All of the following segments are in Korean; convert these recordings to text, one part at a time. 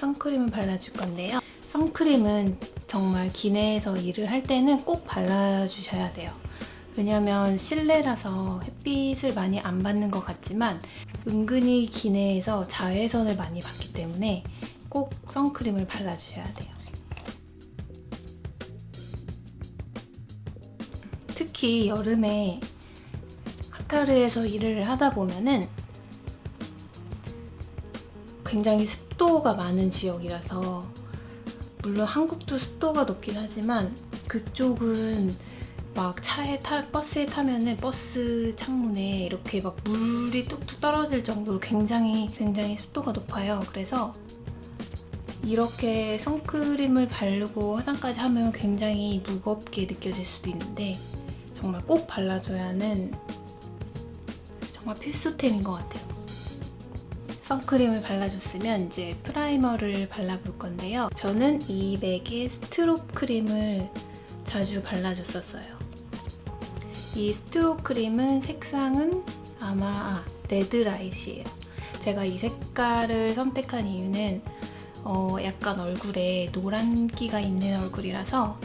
선크림을 발라줄 건데요. 선크림은 정말 기내에서 일을 할 때는 꼭 발라주셔야 돼요. 왜냐면 실내라서 햇빛을 많이 안 받는 것 같지만 은근히 기내에서 자외선을 많이 받기 때문에 꼭 선크림을 발라주셔야 돼요. 특히 여름에 카타르에서 일을 하다 보면은 굉장히 습도가 많은 지역이라서, 물론 한국도 습도가 높긴 하지만 그쪽은 막 버스에 타면은 버스 창문에 이렇게 막 물이 뚝뚝 떨어질 정도로 굉장히 습도가 높아요. 그래서 이렇게 선크림을 바르고 화장까지 하면 굉장히 무겁게 느껴질 수도 있는데 정말 꼭 발라줘야 하는 정말 필수템인 것 같아요. 선크림을 발라줬으면 이제 프라이머를 발라볼 건데요. 저는 이 맥의 스트롭 크림을 자주 발라줬었어요. 이 스트롭 크림은 색상은 아마 레드라이트예요. 제가 이 색깔을 선택한 이유는 약간 얼굴에 노란기가 있는 얼굴이라서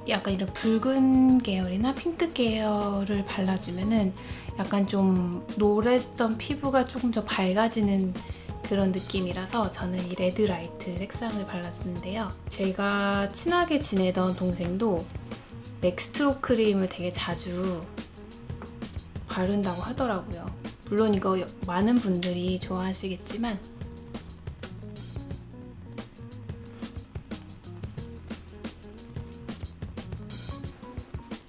약간 이런 붉은 계열이나 핑크 계열을 발라주면은 약간 좀 노랬던 피부가 조금 더 밝아지는 그런 느낌이라서 저는 이 레드라이트 색상을 발라주는데요. 제가 친하게 지내던 동생도 맥스트롭 크림을 되게 자주 바른다고 하더라고요. 물론 이거 많은 분들이 좋아하시겠지만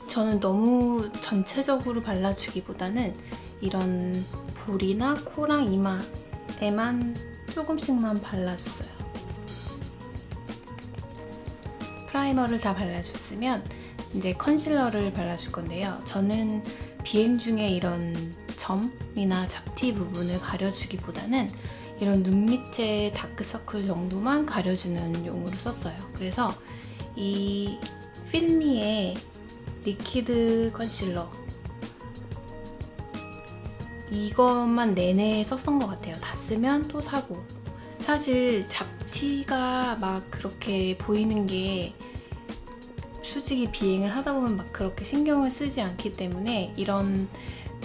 저는 너무 전체적으로 발라주기보다는 이런 볼이나 코랑 이마에만 조금씩만 발라줬어요. 프라이머를 다 발라줬으면 이제 컨실러를 발라줄 건데요. 저는 비행 중에 이런 점이나 잡티 부분을 가려주기보다는 이런 눈 밑에 다크서클 정도만 가려주는 용으로 썼어요. 그래서 이 필미의 리퀴드 컨실러 이것만 내내 썼던 것 같아요. 다 쓰면 또 사고. 사실 잡티가 막 그렇게 보이는 게 솔직히 비행을 하다 보면 막 그렇게 신경을 쓰지 않기 때문에 이런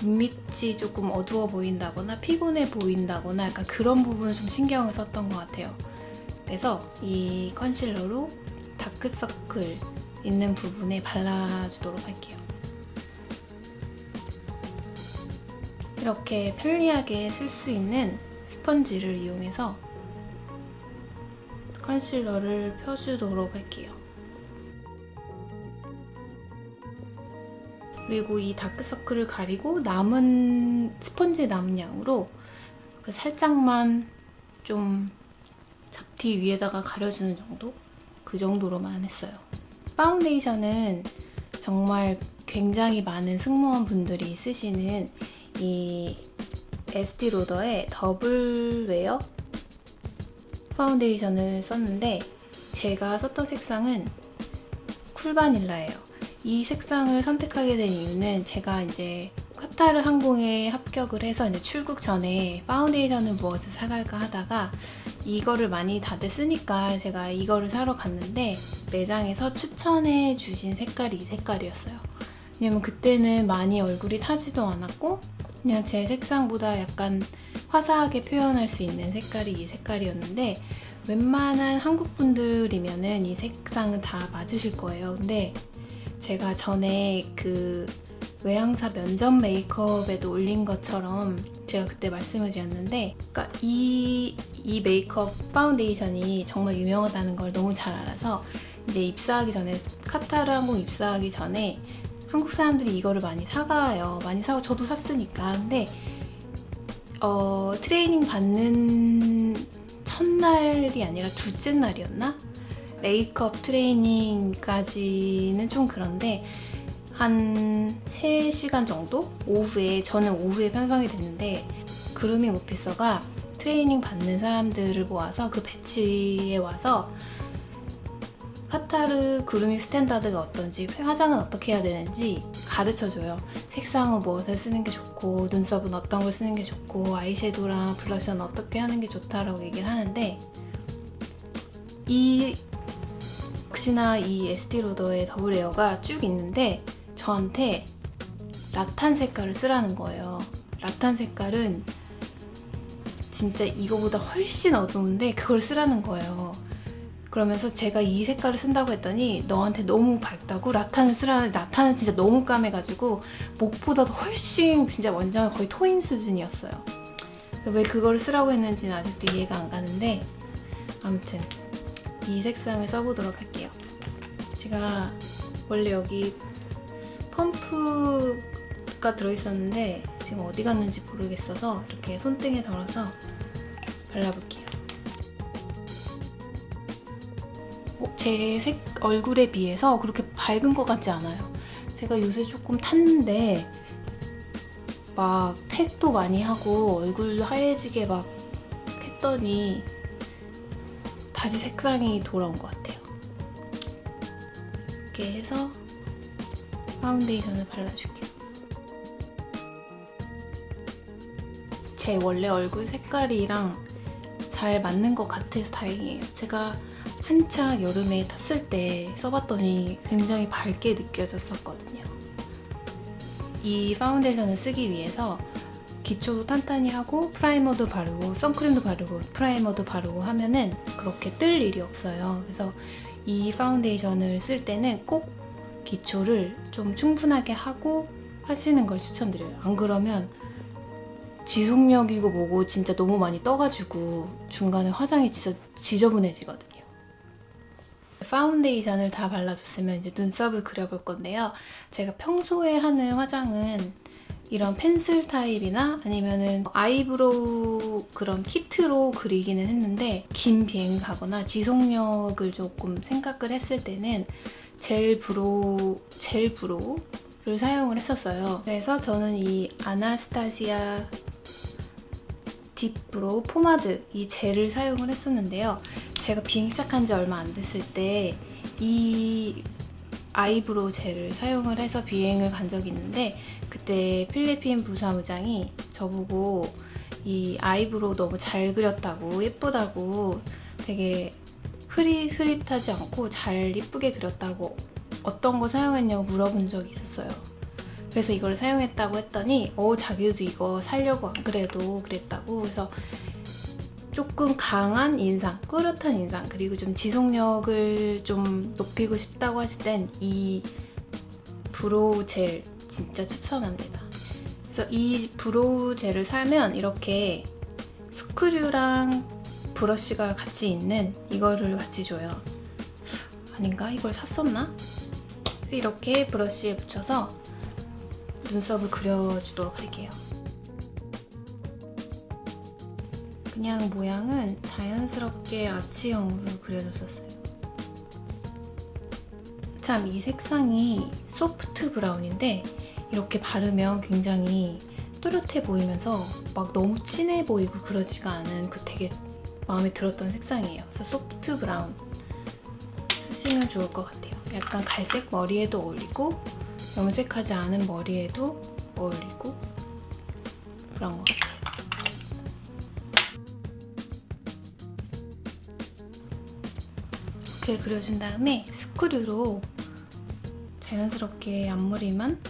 눈밑이 조금 어두워 보인다거나 피곤해 보인다거나 약간 그런 부분을 좀 신경을 썼던 것 같아요. 그래서 이 컨실러로 다크서클 있는 부분에 발라주도록 할게요. 이렇게 편리하게 쓸 수 있는 스펀지를 이용해서 컨실러를 펴주도록 할게요. 그리고 이 다크서클을 가리고 남은 스펀지 남은 양으로 살짝만 좀 잡티 위에다가 가려주는 정도? 그 정도로만 했어요. 파운데이션은 정말 굉장히 많은 승무원 분들이 쓰시는 이 에스티로더의 더블웨어 파운데이션을 썼는데 제가 썼던 색상은 쿨바닐라예요. 이 색상을 선택하게 된 이유는 제가 이제 카타르 항공에 합격을 해서 이제 출국 전에 파운데이션을 무엇을 사갈까 하다가 이거를 많이 다들 쓰니까 제가 이거를 사러 갔는데 매장에서 추천해 주신 색깔이 이 색깔이었어요. 왜냐면 그때는 많이 얼굴이 타지도 않았고 그냥 제 색상보다 약간 화사하게 표현할 수 있는 색깔이 이 색깔이었는데 웬만한 한국 분들이면은 이 색상은 다 맞으실 거예요. 근데 제가 전에 그 외항사 면접 메이크업에도 올린 것처럼 제가 그때 말씀을 드렸는데 그러니까 이 메이크업 파운데이션이 정말 유명하다는 걸 너무 잘 알아서 이제 입사하기 전에 카타르 항공 입사하기 전에 한국 사람들이 이거를 많이 사가요. 많이 사고 저도 샀으니까. 근데 트레이닝 받는 첫날이 아니라 둘째 날이었나? 메이크업 트레이닝까지는 좀 그런데 한 3시간 정도? 저는 오후에 편성이 됐는데 그루밍 오피서가 트레이닝 받는 사람들을 모아서 그 배치에 와서 카타르 그루밍 스탠다드가 어떤지, 화장은 어떻게 해야 되는지 가르쳐줘요. 색상은 무엇을 쓰는 게 좋고, 눈썹은 어떤 걸 쓰는 게 좋고, 아이섀도우랑 블러셔는 어떻게 하는 게 좋다라고 얘기를 하는데 이 혹시나 이 에스티로더의 더블 에어가 쭉 있는데 저한테 라탄 색깔을 쓰라는 거예요. 라탄 색깔은 진짜 이거보다 훨씬 어두운데 그걸 쓰라는 거예요. 그러면서 제가 이 색깔을 쓴다고 했더니 너한테 너무 밝다고 라탄을 쓰라는, 라탄은 진짜 너무 까매가지고 목보다도 훨씬 진짜 완전 거의 토인 수준이었어요. 왜 그걸 쓰라고 했는지는 아직도 이해가 안 가는데 아무튼 이 색상을 써보도록 할게요. 제가 원래 여기 펌프가 들어있었는데 지금 어디 갔는지 모르겠어서 이렇게 손등에 덜어서 발라볼게요. 제 얼굴에 비해서 그렇게 밝은 것 같지 않아요. 제가 요새 조금 탔는데 막 팩도 많이 하고 얼굴 하얘지게 막 했더니 다시 색상이 돌아온 것 같아요. 이렇게 해서 파운데이션을 발라줄게요. 제 원래 얼굴 색깔이랑 잘 맞는 것 같아서 다행이에요. 제가 한창 여름에 탔을 때 써봤더니 굉장히 밝게 느껴졌었거든요. 이 파운데이션을 쓰기 위해서 기초도 탄탄히 하고 프라이머도 바르고 선크림도 바르고 프라이머도 바르고 하면은 그렇게 뜰 일이 없어요. 그래서 이 파운데이션을 쓸 때는 꼭 기초를 좀 충분하게 하고 하시는 걸 추천드려요. 안 그러면 지속력이고 뭐고 진짜 너무 많이 떠가지고 중간에 화장이 진짜 지저분해지거든요. 파운데이션을 다 발라줬으면 이제 눈썹을 그려볼 건데요. 제가 평소에 하는 화장은 이런 펜슬 타입이나 아니면은 아이브로우 그런 키트로 그리기는 했는데 긴 비행 가거나 지속력을 조금 생각을 했을 때는 젤 브로우를 사용을 했었어요. 그래서 저는 이 아나스타시아 딥브로우 포마드 이 젤을 사용을 했었는데요. 제가 비행 시작한 지 얼마 안 됐을 때 이 아이브로우 젤을 사용을 해서 비행을 간 적이 있는데 그때 필리핀 부사무장이 저보고 이 아이브로우 너무 잘 그렸다고 예쁘다고 되게 흐릿하지 않고 잘 예쁘게 그렸다고 어떤 거 사용했냐고 물어본 적이 있었어요. 그래서 이걸 사용했다고 했더니 자기도 이거 살려고 안 그래도 그랬다고. 그래서 조금 강한 인상, 또렷한 인상, 그리고 좀 지속력을 좀 높이고 싶다고 하실 땐 이 브로우 젤 진짜 추천합니다. 그래서 이 브로우 젤을 사면 이렇게 스크류랑 브러쉬가 같이 있는 이거를 같이 줘요. 아닌가? 이걸 샀었나? 이렇게 브러쉬에 붙여서 눈썹을 그려주도록 할게요. 그냥 모양은 자연스럽게 아치형으로 그려줬었어요. 참 이 색상이 소프트 브라운인데 이렇게 바르면 굉장히 또렷해 보이면서 막 너무 진해 보이고 그러지가 않은 그 되게 마음에 들었던 색상이에요. 그래서 소프트 브라운 쓰시면 좋을 것 같아요. 약간 갈색 머리에도 어울리고 염색하지 않은 머리에도 어울리고 그런 것 같아요. 이렇게 그려준 다음에 스크류로 자연스럽게 앞머리만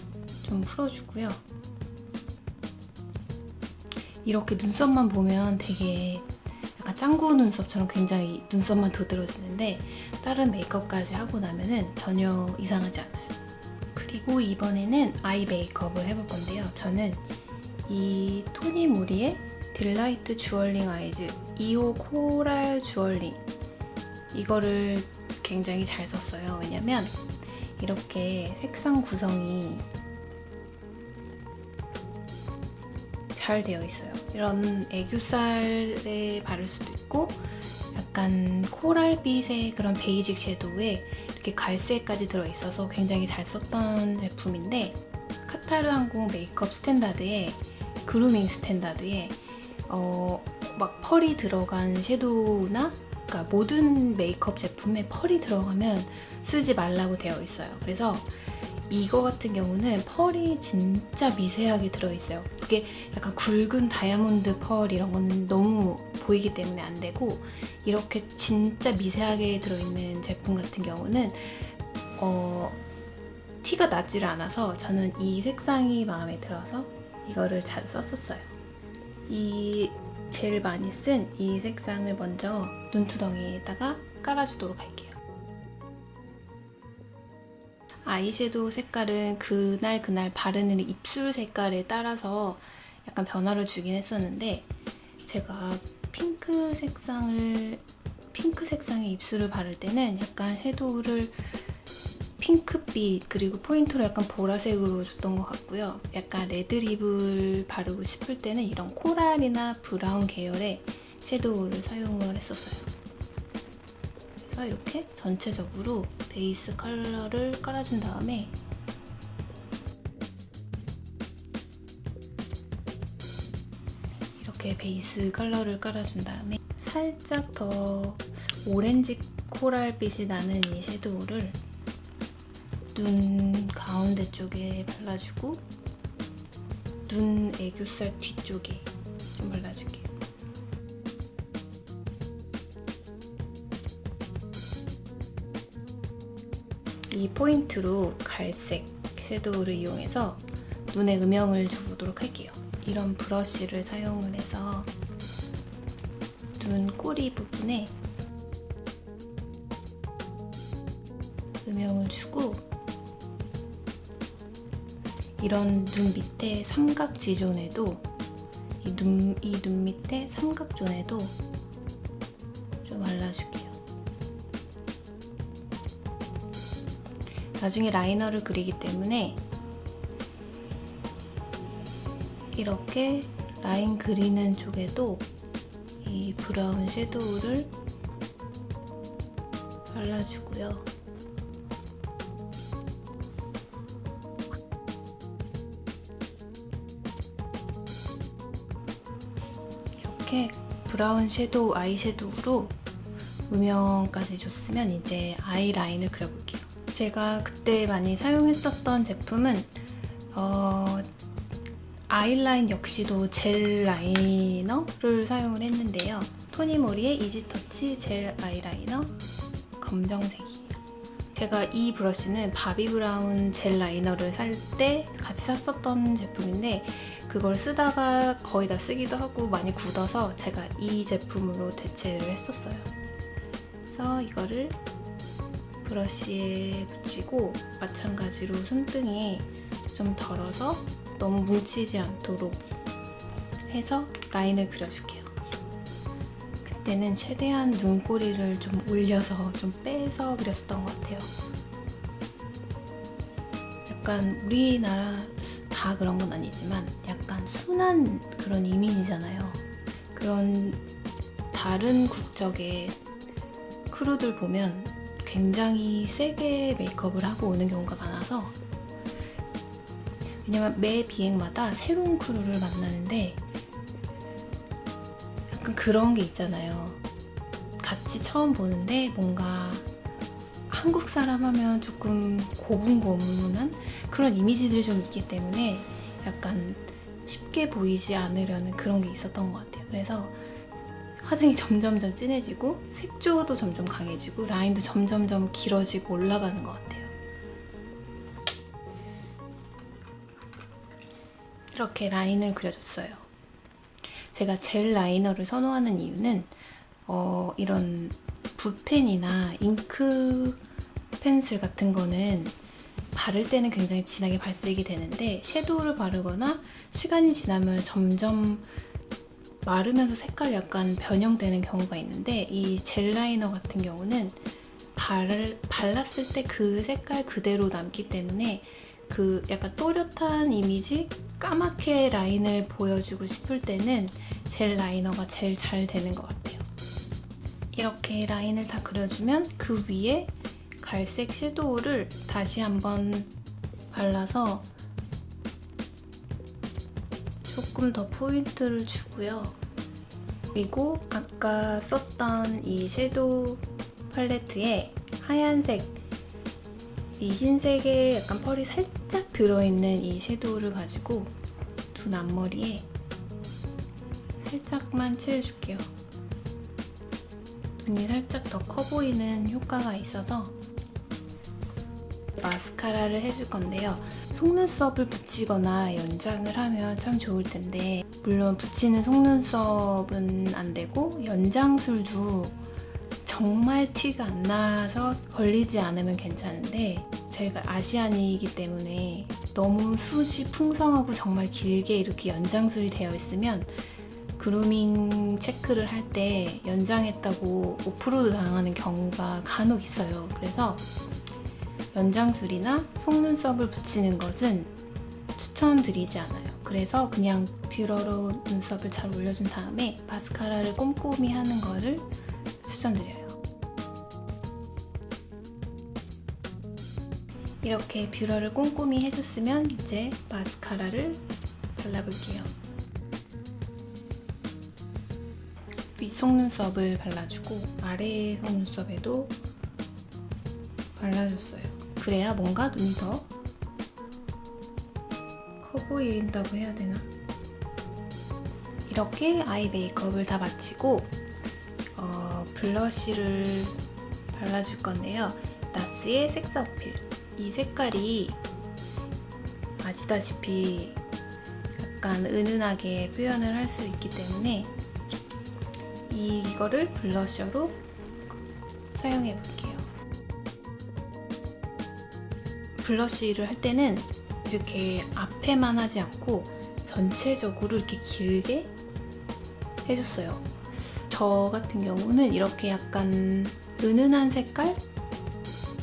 좀 풀어주고요. 이렇게 눈썹만 보면 되게 약간 짱구 눈썹처럼 굉장히 눈썹만 도드라지는데 다른 메이크업까지 하고 나면은 전혀 이상하지 않아요. 그리고 이번에는 아이 메이크업을 해볼 건데요. 저는 이 토니 모리의 딜라이트 주얼링 아이즈 2호 코랄 주얼링 이거를 굉장히 잘 썼어요. 왜냐면 이렇게 색상 구성이 잘 되어 있어요. 이런 애교살에 바를 수도 있고 약간 코랄빛의 그런 베이직 섀도우에 이렇게 갈색까지 들어있어서 굉장히 잘 썼던 제품인데 카타르 항공 메이크업 스탠다드에 그루밍 스탠다드에 막 펄이 들어간 섀도우나 그러니까 모든 메이크업 제품에 펄이 들어가면 쓰지 말라고 되어 있어요. 그래서 이거 같은 경우는 펄이 진짜 미세하게 들어있어요. 그게 약간 굵은 다이아몬드 펄 이런 거는 너무 보이기 때문에 안 되고, 이렇게 진짜 미세하게 들어있는 제품 같은 경우는 티가 나지를 않아서 저는 이 색상이 마음에 들어서 이거를 자주 썼었어요. 이 제일 많이 쓴 이 색상을 먼저 눈두덩이에다가 깔아주도록 할게요. 아이섀도우 색깔은 그날 바르는 입술 색깔에 따라서 약간 변화를 주긴 했었는데, 제가 핑크 색상의 입술을 바를 때는 약간 섀도우를 핑크빛 그리고 포인트로 약간 보라색으로 줬던 것 같고요. 약간 레드립을 바르고 싶을 때는 이런 코랄이나 브라운 계열의 섀도우를 사용을 했었어요. 그래서 이렇게 전체적으로 베이스 컬러를 깔아준 다음에 이렇게 베이스 컬러를 깔아준 다음에 살짝 더 오렌지 코랄빛이 나는 이 섀도우를 눈 가운데 쪽에 발라주고 눈 애교살 뒤쪽에 좀 발라줄게요. 이 포인트로 갈색 섀도우를 이용해서 눈에 음영을 줘보도록 할게요. 이런 브러쉬를 사용을 해서 눈 꼬리 부분에 음영을 주고, 이런 눈 밑에 삼각지존에도 이 눈 밑에 삼각존에도 좀 발라줄게요. 나중에 라이너를 그리기 때문에 이렇게 라인 그리는 쪽에도 이 브라운 섀도우를 발라주고요. 이렇게 브라운 섀도우, 아이섀도우로 음영까지 줬으면 이제 아이라인을 그려볼게요. 제가 그때 많이 사용했었던 제품은 아이라인 역시도 젤 라이너를 사용을 했는데요. 토니모리의 이지터치 젤 아이라이너 검정색이에요. 제가 이 브러쉬는 바비 브라운 젤 라이너를 살 때 같이 샀었던 제품인데, 그걸 쓰다가 거의 다 쓰기도 하고 많이 굳어서 제가 이 제품으로 대체를 했었어요. 그래서 이거를 브러쉬에 붙이고 마찬가지로 손등에 좀 덜어서 너무 뭉치지 않도록 해서 라인을 그려줄게요. 그때는 최대한 눈꼬리를 좀 올려서 좀 빼서 그렸었던 것 같아요. 약간 우리나라 다 그런 건 아니지만 약간 순한 그런 이미지잖아요. 그런 다른 국적의 크루들 보면 굉장히 세게 메이크업을 하고 오는 경우가 많아서, 왜냐면 매 비행마다 새로운 크루를 만나는데 약간 그런 게 있잖아요. 같이 처음 보는데 뭔가 한국 사람 하면 조금 고분고분한 그런 이미지들이 좀 있기 때문에 약간 쉽게 보이지 않으려는 그런 게 있었던 것 같아요. 그래서 화장이 점점점 진해지고 색조도 점점 강해지고 라인도 점점점 길어지고 올라가는 것 같아요. 이렇게 라인을 그려줬어요. 제가 젤 라이너를 선호하는 이유는 이런 붓펜이나 잉크 펜슬 같은 거는 바를 때는 굉장히 진하게 발색이 되는데, 섀도우를 바르거나 시간이 지나면 점점 마르면서 색깔이 약간 변형되는 경우가 있는데, 이 젤 라이너 같은 경우는 발랐을 때 그 색깔 그대로 남기 때문에 그 약간 또렷한 이미지, 까맣게 라인을 보여주고 싶을 때는 젤 라이너가 제일 잘 되는 것 같아요. 이렇게 라인을 다 그려주면 그 위에 갈색 섀도우를 다시 한번 발라서 조금 더 포인트를 주고요. 그리고 아까 썼던 이 섀도우 팔레트에 하얀색 이 흰색에 약간 펄이 살짝 들어있는 이 섀도우를 가지고 눈 앞머리에 살짝만 칠해줄게요. 눈이 살짝 더 커 보이는 효과가 있어서 마스카라를 해줄 건데요. 속눈썹을 붙이거나 연장을 하면 참 좋을 텐데, 물론 붙이는 속눈썹은 안 되고 연장술도 정말 티가 안 나서 걸리지 않으면 괜찮은데, 저희가 아시안이기 때문에 너무 숱이 풍성하고 정말 길게 이렇게 연장술이 되어 있으면 그루밍 체크를 할 때 연장했다고 오프로드 당하는 경우가 간혹 있어요. 그래서 연장술이나 속눈썹을 붙이는 것은 추천드리지 않아요. 그래서 그냥 뷰러로 눈썹을 잘 올려준 다음에 마스카라를 꼼꼼히 하는 거를 추천드려요. 이렇게 뷰러를 꼼꼼히 해줬으면 이제 마스카라를 발라볼게요. 윗 속눈썹을 발라주고 아래 속눈썹에도 발라줬어요. 그래야 뭔가 눈이 더 커 보인다고 해야 되나? 이렇게 아이 메이크업을 다 마치고 블러쉬를 발라줄 건데요. 나스의 섹스 어필. 이 색깔이 아시다시피 약간 은은하게 표현을 할 수 있기 때문에 이거를 블러셔로 사용해 볼게요. 블러쉬를 할 때는 이렇게 앞에만 하지 않고 전체적으로 이렇게 길게 해줬어요. 저 같은 경우는 이렇게 약간 은은한 색깔?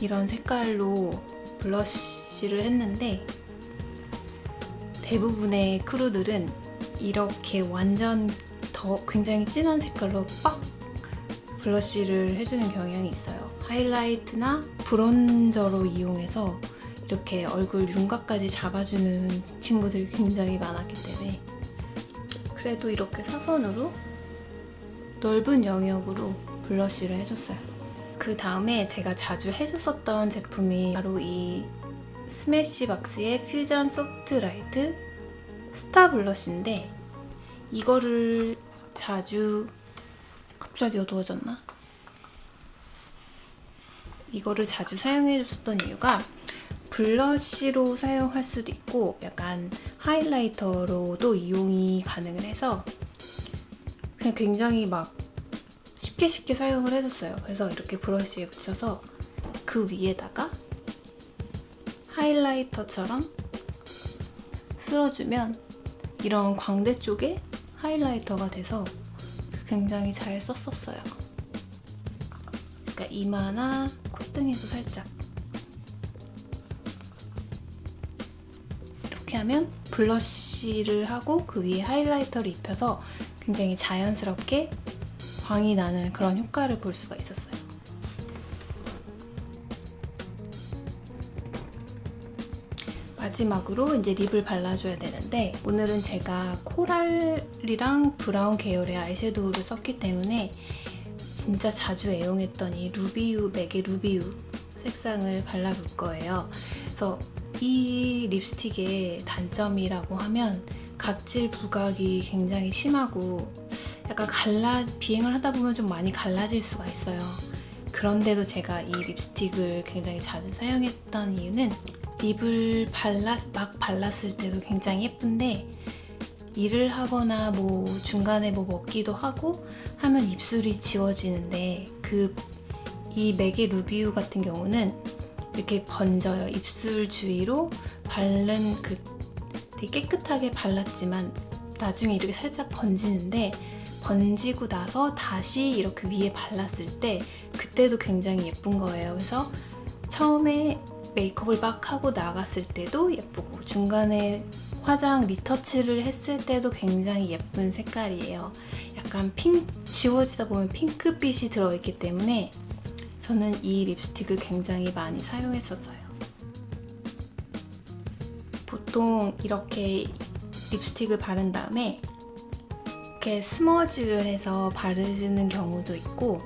이런 색깔로 블러쉬를 했는데, 대부분의 크루들은 이렇게 완전 더 굉장히 진한 색깔로 빡 블러쉬를 해주는 경향이 있어요. 하이라이트나 브론저로 이용해서 이렇게 얼굴 윤곽까지 잡아주는 친구들이 굉장히 많았기 때문에, 그래도 이렇게 사선으로 넓은 영역으로 블러쉬를 해줬어요. 그 다음에 제가 자주 해줬었던 제품이 바로 이 스매시박스의 퓨전 소프트 라이트 스타 블러쉬인데, 이거를 자주 갑자기 어두워졌나? 이거를 자주 사용해줬었던 이유가 블러쉬로 사용할 수도 있고 약간 하이라이터로도 이용이 가능을 해서 그냥 굉장히 막 쉽게 사용을 해줬어요. 그래서 이렇게 브러쉬에 묻혀서 그 위에다가 하이라이터처럼 쓸어주면 이런 광대 쪽에 하이라이터가 돼서 굉장히 잘 썼었어요. 그러니까 이마나 콧등에도 살짝 이렇게 하면 블러쉬를 하고 그 위에 하이라이터를 입혀서 굉장히 자연스럽게 광이 나는 그런 효과를 볼 수가 있었어요. 마지막으로 이제 립을 발라줘야 되는데, 오늘은 제가 코랄이랑 브라운 계열의 아이섀도우를 썼기 때문에 진짜 자주 애용했던 이 루비유, 맥의 루비유 색상을 발라볼 거예요. 그래서 이 립스틱의 단점이라고 하면 각질 부각이 굉장히 심하고 약간 비행을 하다 보면 좀 많이 갈라질 수가 있어요. 그런데도 제가 이 립스틱을 굉장히 자주 사용했던 이유는 립을 막 발랐을 때도 굉장히 예쁜데, 일을 하거나 뭐 중간에 뭐 먹기도 하고 하면 입술이 지워지는데, 이 맥의 루비유 같은 경우는 이렇게 번져요. 입술 주위로 바른 되게 깨끗하게 발랐지만 나중에 이렇게 살짝 번지는데, 번지고 나서 다시 이렇게 위에 발랐을 때 그때도 굉장히 예쁜 거예요. 그래서 처음에 메이크업을 막 하고 나갔을 때도 예쁘고 중간에 화장 리터치를 했을 때도 굉장히 예쁜 색깔이에요. 약간 지워지다 보면 핑크빛이 들어있기 때문에 저는 이 립스틱을 굉장히 많이 사용했었어요. 보통 이렇게 립스틱을 바른 다음에 이렇게 스머지를 해서 바르는 경우도 있고,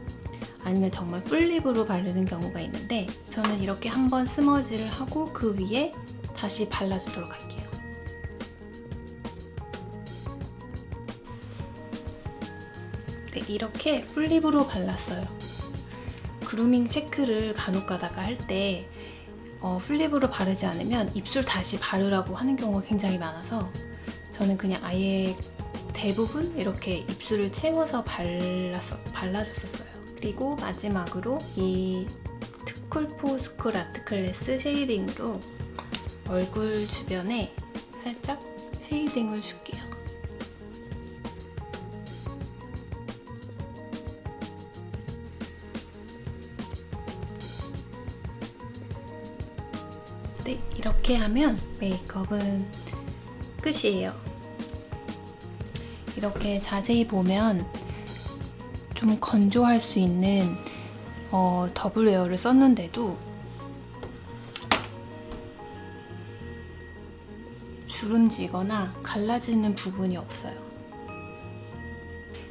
아니면 정말 풀립으로 바르는 경우가 있는데 저는 이렇게 한번 스머지를 하고 그 위에 다시 발라주도록 할게요. 네, 이렇게 풀립으로 발랐어요. 그루밍 체크를 간혹 가다가 할 때 풀립으로 바르지 않으면 입술 다시 바르라고 하는 경우가 굉장히 많아서 저는 그냥 아예 대부분 이렇게 입술을 채워서 발라줬었어요. 그리고 마지막으로 이 트쿨포스쿨 아트클래스 쉐이딩으로 얼굴 주변에 살짝 쉐이딩을 줄게요. 네, 이렇게 하면 메이크업은 끝이에요. 이렇게 자세히 보면 좀 건조할 수 있는 더블 웨어를 썼는데도 주름지거나 갈라지는 부분이 없어요.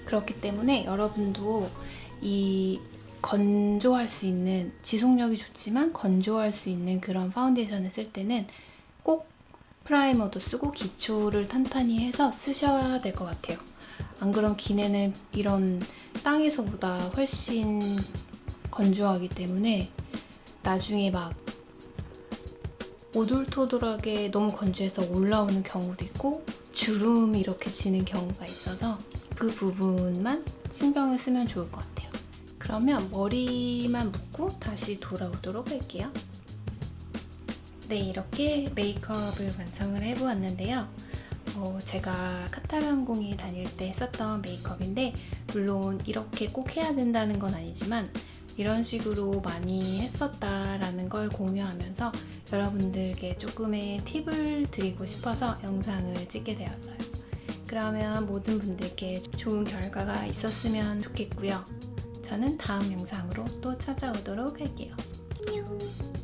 그렇기 때문에 여러분도 이 건조할 수 있는, 지속력이 좋지만 건조할 수 있는 그런 파운데이션을 쓸 때는 꼭 프라이머도 쓰고 기초를 탄탄히 해서 쓰셔야 될 것 같아요. 안 그럼 기내는 이런 땅에서보다 훨씬 건조하기 때문에 나중에 막 오돌토돌하게 너무 건조해서 올라오는 경우도 있고 주름이 이렇게 지는 경우가 있어서 그 부분만 신경을 쓰면 좋을 것 같아요. 그러면 머리만 묶고 다시 돌아오도록 할게요. 네, 이렇게 메이크업을 완성을 해보았는데요. 제가 카타르 항공에 다닐 때 썼던 메이크업인데 물론 이렇게 꼭 해야 된다는 건 아니지만 이런 식으로 많이 했었다라는 걸 공유하면서 여러분들께 조금의 팁을 드리고 싶어서 영상을 찍게 되었어요. 그러면 모든 분들께 좋은 결과가 있었으면 좋겠고요. 저는 다음 영상으로 또 찾아오도록 할게요. 안녕!